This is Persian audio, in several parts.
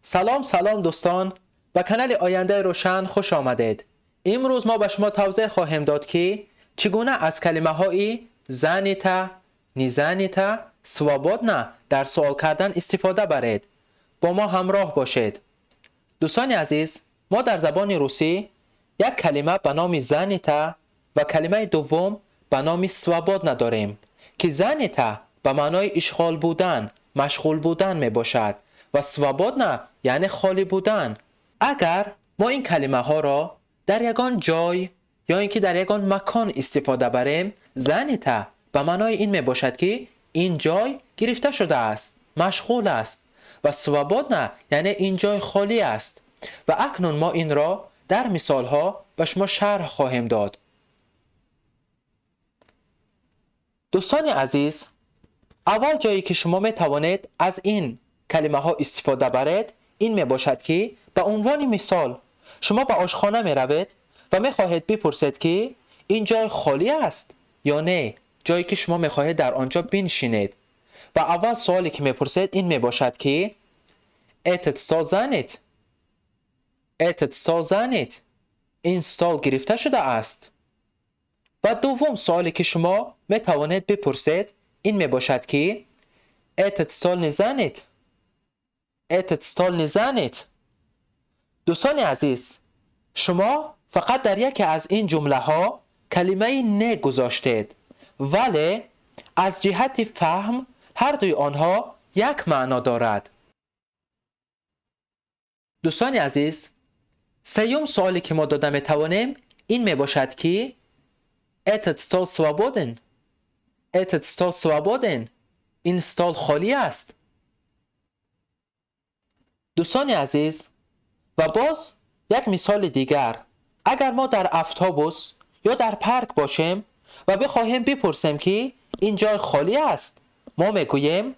سلام دوستان، به کانال آینده روشن خوش آمدید. امروز ما به شما توضیح خواهیم داد که چگونه از کلمه های زنیتا، نیزنیتا، سوابودنا در سوال کردن استفاده برید. با ما همراه باشید. دوستان عزیز، ما در زبان روسی یک کلمه به نام زنیتا و کلمه دوم به نام سوابودنا داریم که زنیتا به معنای اشغال بودن، مشغول بودن می باشد و سوابودنا یعنی خالی بودن. اگر ما این کلمه ها را در یگان جای یا اینکه در یگان مکان استفاده بریم، زنیتا به معنای این می باشد که این جای گرفته شده است، مشغول است و سوابودنا یعنی این جای خالی است. و اکنون ما این را در مثال ها به شما شرح خواهیم داد. دوستان عزیز، اول جایی که شما می توانید از این کلمه ها استفاده برید این می باشد که به عنوان مثال شما به آشخانه می روید و می خواهید بپرسید که این جای خالی است یا نه، جایی که شما می خواهید در آنجا بنشینید. و اول سوالی که می پرسید این می باشد که ایتت ستال زنید، ایتت ستال زنید، این ستال گرفته شده است. و دوم سوالی که شما می توانید بپرسید این می باشد که ایتت ستال نزنید، ایتت ستال نزنید. دوستان عزیز، شما فقط در یکی از این جمله ها کلمه نه گذاشتید، ولی از جهت فهم هر دوی آنها یک معنا دارد. دوستان عزیز، سیوم سوالی که ما داده می توانیم این می باشد که ایتت ستال سوابودن، ایتت ستال سوابودن، این ستال خالی است. دوستان عزیز، و باز یک مثال دیگر، اگر ما در اتوبوس یا در پارک باشیم و بخواهیم بپرسیم که این جای خالی است، ما میگوییم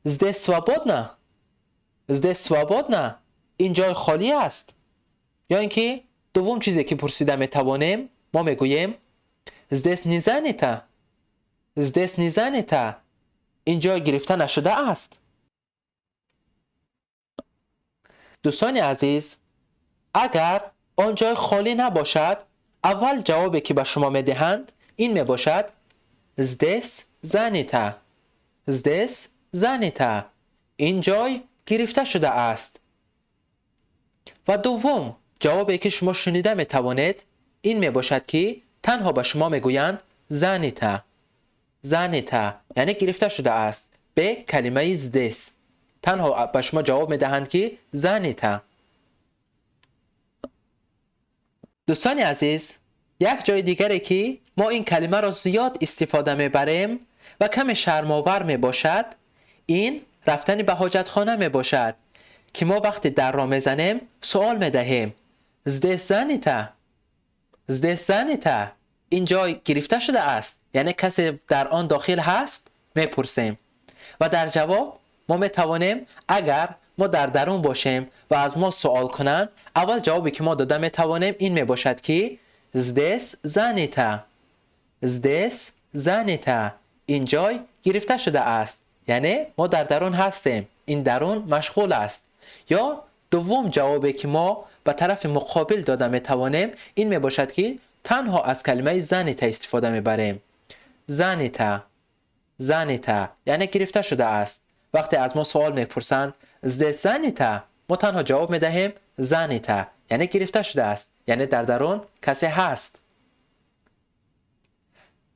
زده سوابودنا، زده سوابودنا، این جای خالی است. یا اینکه دوم چیزی که پرسیده میتوانیم ما میگوییم زده نیزنیتا، زده نیزنیتا، این جای گرفته نشده است. دوستان عزیز، اگر آن جای خالی نباشد اول جوابی که به شما میدهند این می باشد زدس زنیتا، زدس زنیتا، این جای گرفته شده است. و دوم جوابی که شما شنیده می توانید این می باشد که تنها به شما می گویند زنیتا، زنیتا یعنی گرفته شده است به کلمه زدس، تنها به شما جواب می دهند که زنیتا. دوستان عزیز، یک جای دیگری که ما این کلمه را زیاد استفاده می بریم و کم شرم‌آور می باشد این رفتن به حاجتخانه می باشد که ما وقتی در را می زنیم سوال می دهیم زده زنیتا، زده زنیتا، این جای گرفته شده است یعنی کسی در آن داخل هست، می پرسیم. و در جواب ما می توانیم اگر ما در درون باشیم و از ما سوال کنند اول جوابی که ما داده می توانیم این می باشد که زدس زنیتا، زدس زنیتا، این جای گرفته شده است یعنی ما در درون هستیم، این درون مشغول است. یا دوم جوابی که ما به طرف مقابل داده می توانیم این می باشد که تنها از کلمه زنیتا استفاده می بریم. زنیتا، زنیتا یعنی گرفته شده است. وقتی از ما سوال میپرسند زده زنیتا، ما تنها جواب میدهیم زنیتا یعنی گرفته شده است، یعنی در درون کسی هست.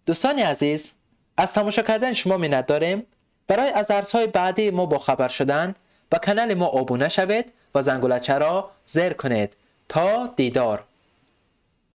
دوستان عزیز، از تماشا کردن شما منت داریم. برای از درس‌های بعدی ما با خبر شدن به کانال ما ابونه شوید و زنگولچه را زیر کنید. تا دیدار.